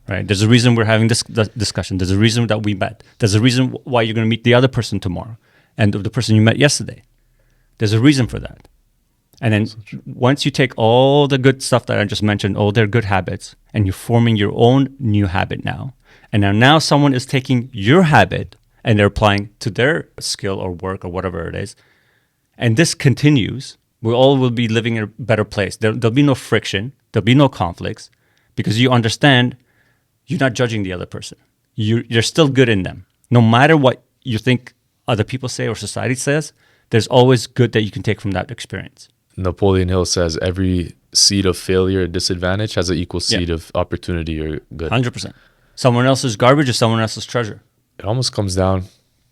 right? There's a reason we're having this discussion. There's a reason that we met. There's a reason why you're going to meet the other person tomorrow and the person you met yesterday. There's a reason for that. And then once you take all the good stuff that I just mentioned, all their good habits, and you're forming your own new habit now. And now someone is taking your habit and they're applying to their skill or work or whatever it is. And this continues. We all will be living in a better place. There'll be no friction. There'll be no conflicts because you understand you're not judging the other person. You're still good in them. No matter what you think other people say or society says, there's always good that you can take from that experience. Napoleon Hill says every seed of failure or disadvantage has an equal seed Yeah. of opportunity or good. 100%. Someone else's garbage is someone else's treasure. It almost comes down,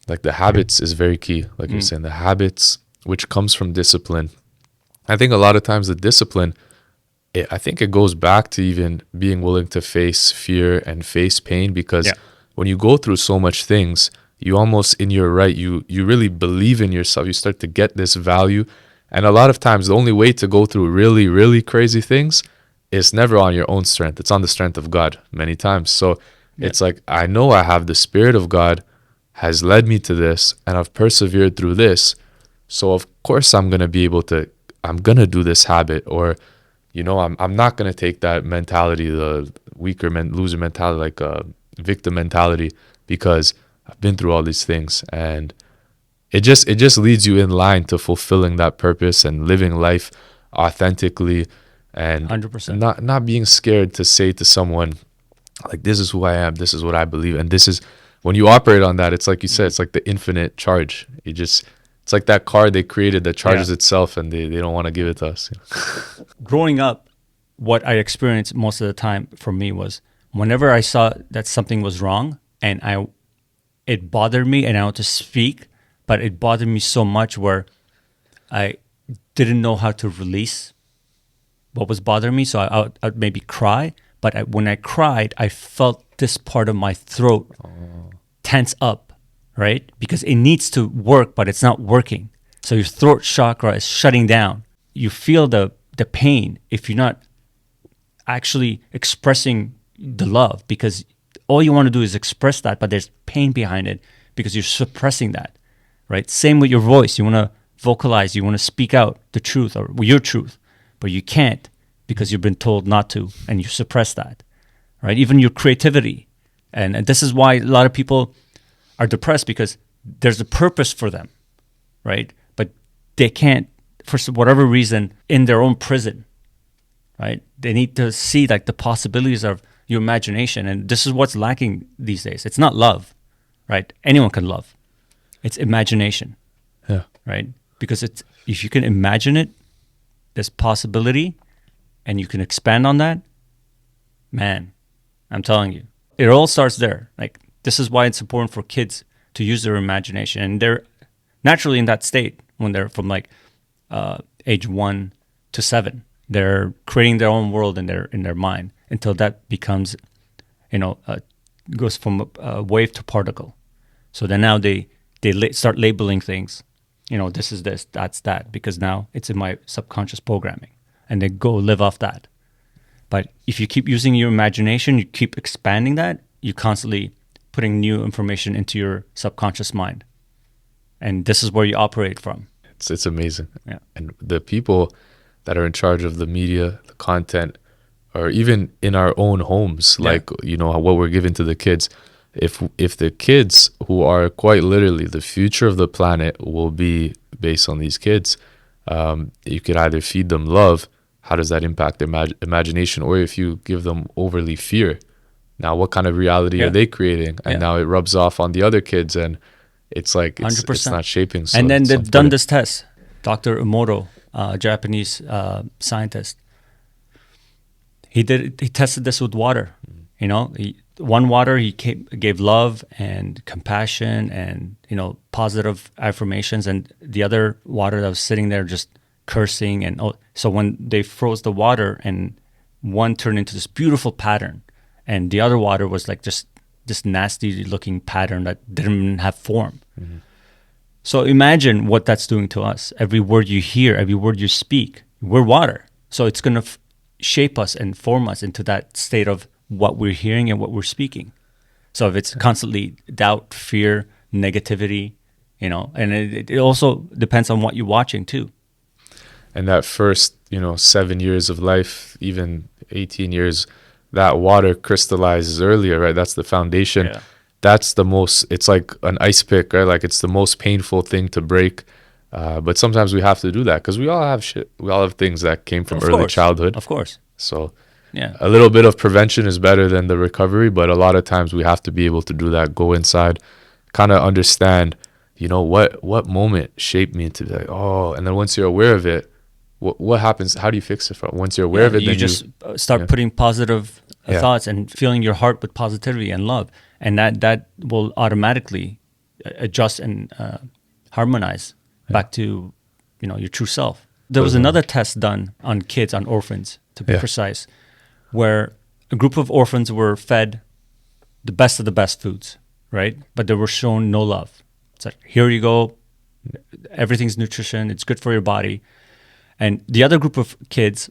like the habits is very key. Like you're saying, the habits, which comes from discipline. I think a lot of times the discipline, I think it goes back to even being willing to face fear and face pain because Yeah. when you go through so much things, you almost, in your right, you really believe in yourself. You start to get this value. And a lot of times the only way to go through really, really crazy things is never on your own strength. It's on the strength of God many times. So Yeah. it's like, I know I have the Spirit of God has led me to this, and I've persevered through this. So of course I'm gonna do this habit, or I'm not gonna take that mentality, the loser mentality, like a victim mentality, because I've been through all these things, and it just leads you in line to fulfilling that purpose and living life authentically, and 100%. not being scared to say to someone, like, this is who I am, this is what I believe, and this is, when you operate on that, it's like you said, it's like the infinite charge. It's like that car they created that charges Yeah. itself, and they don't want to give it to us. Growing up, what I experienced most of the time for me was whenever I saw that something was wrong and it bothered me and I want to speak, but it bothered me so much where I didn't know how to release what was bothering me. So I'd maybe cry, but when I cried, I felt this part of my throat tense up, right? Because it needs to work, but it's not working. So your throat chakra is shutting down. You feel the pain if you're not actually expressing the love, because all you want to do is express that, but there's pain behind it because you're suppressing that, right? Same with your voice. You want to vocalize, you want to speak out the truth or your truth, but you can't because you've been told not to, and you suppress that, right? Even your creativity. And this is why a lot of people are depressed, because there's a purpose for them, right? But they can't, for whatever reason, in their own prison, right? They need to see like the possibilities of your imagination. And this is what's lacking these days. It's not love, right? Anyone can love. It's imagination, Yeah. right? Because it's, if you can imagine it, there's possibility, and you can expand on that, man, I'm telling you, it all starts there. Like, this is why it's important for kids to use their imagination. And they're naturally in that state when they're from like age 1 to 7. They're creating their own world in their mind until that becomes, goes from a wave to particle. So then now they start labeling things. This is this, that's that, because now it's in my subconscious programming, and they go live off that. But if you keep using your imagination, you keep expanding that, you constantly putting new information into your subconscious mind, and this is where you operate from. It's amazing. Yeah. And the people that are in charge of the media, the content, or even in our own homes, Yeah. like, what we're giving to the kids, if the kids, who are quite literally the future of the planet, will be based on these kids, you could either feed them love. How does that impact their imagination? Or if you give them overly fear, now what kind of reality are Yeah. they creating? And Yeah. now it rubs off on the other kids, and it's like it's 100%. not shaping. So And then it's they've done important. this test. Dr. Emoto, Japanese scientist, he tested this with water. One water he gave love and compassion and positive affirmations, and the other water that was sitting there just cursing. And so when they froze the water, and one turned into this beautiful pattern, and the other water was like just this nasty looking pattern that didn't even have form. Mm-hmm. So imagine what that's doing to us. Every word you hear, every word you speak, we're water. So it's going to shape us and form us into that state of what we're hearing and what we're speaking. So if it's constantly doubt, fear, negativity, and it also depends on what you're watching too. And that first, 7 years of life, even 18 years, that water crystallizes earlier, right? That's the foundation. Yeah. That's the most, it's like an ice pick, right? Like, it's the most painful thing to break. But sometimes we have to do that because we all have shit. We all have things that came from early childhood. Of course. So Yeah. a little bit of prevention is better than the recovery, but a lot of times we have to be able to do that, go inside, kind of understand, what moment shaped me to be like, oh, and then once you're aware of it, what happens? How do you fix it? Once you're aware of it, you then just start putting positive Yeah. thoughts and filling your heart with positivity and love, and that will automatically adjust and harmonize back to your true self. There was another test done on kids, on orphans to be precise, where a group of orphans were fed the best of the best foods, right? But they were shown no love. It's like, here you go, everything's nutrition, it's good for your body. And the other group of kids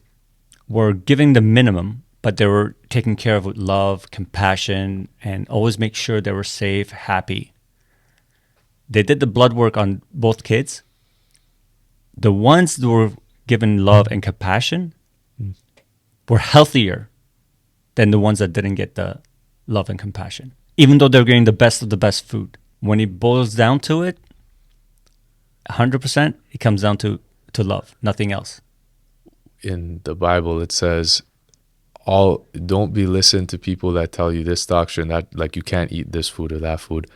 were giving the minimum, but they were taken care of with love, compassion, and always make sure they were safe, happy. They did the blood work on both kids. The ones that were given love and compassion were healthier than the ones that didn't get the love and compassion, even though they're getting the best of the best food. When it boils down to it, 100%, it comes down to love, nothing else. In the Bible, it says, "All don't be listened to people that tell you this doctrine that like you can't eat this food or that food.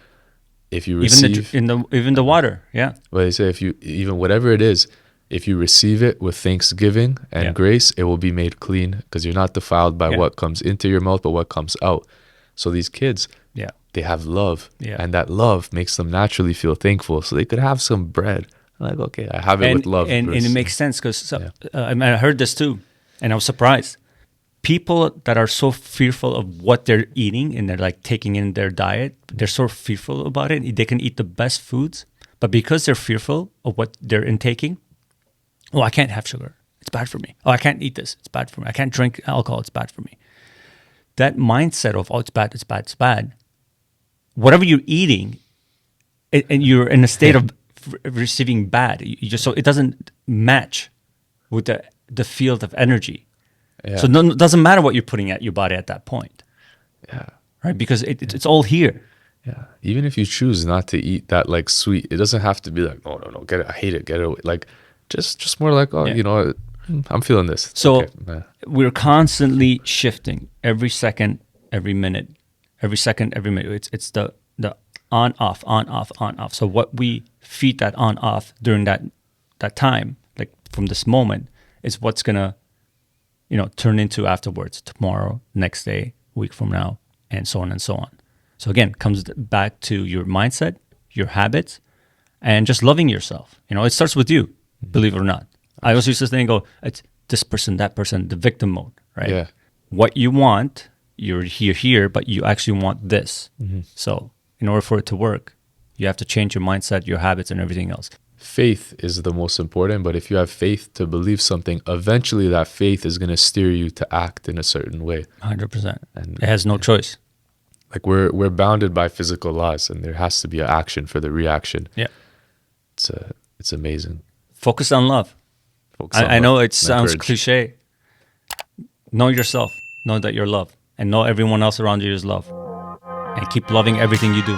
If you receive, Even the water, yeah, well, they say if you even whatever it is, if you receive it with thanksgiving and Yeah. grace, it will be made clean because you're not defiled by Yeah. what comes into your mouth, but what comes out." So these kids, yeah, they have love, Yeah. and that love makes them naturally feel thankful. So they could have some bread. Like, okay, I have it with love. and it versus- makes sense because Yeah. I heard this too, and I was surprised. People that are so fearful of what they're eating and they're like taking in their diet, they're so fearful about it. They can eat the best foods, but because they're fearful of what they're intaking, oh, I can't have sugar. It's bad for me. Oh, I can't eat this. It's bad for me. I can't drink alcohol. It's bad for me. That mindset of, oh, it's bad, it's bad, it's bad. Whatever you're eating, and you're in a state of receiving bad. You just so it doesn't match with the field of energy. Yeah. So it doesn't matter what you're putting at your body at that point, yeah. right? Because it's all here. Yeah. Even if you choose not to eat that like sweet, it doesn't have to be like, oh no, get it, I hate it, get it away. Like just more like, oh, Yeah. you know, I'm feeling this. So Okay, yeah. we're constantly shifting every second, every minute, every second, every minute. It's the on off, on off, on off. So what we feed that on off during that time, like from this moment, is what's gonna turn into afterwards, tomorrow, next day, week from now, and so on and so on. So again, comes back to your mindset, your habits, and just loving yourself. It starts with you, believe it or not. I always used to think, it's this person, that person, the victim mode, right? Yeah. What you want, you're here, but you actually want this. So in order for it to work, you have to change your mindset, your habits, and everything else. Faith is the most important, but if you have faith to believe something, eventually that faith is going to steer you to act in a certain way. 100%. And It has no choice. like we're bounded by physical laws, and there has to be an action for the reaction. Yeah. It's amazing. Focus on love. Focus on I know love it and sounds courage. cliche. Know yourself. Know that you're loved. And know everyone else around you is loved. And keep loving everything you do.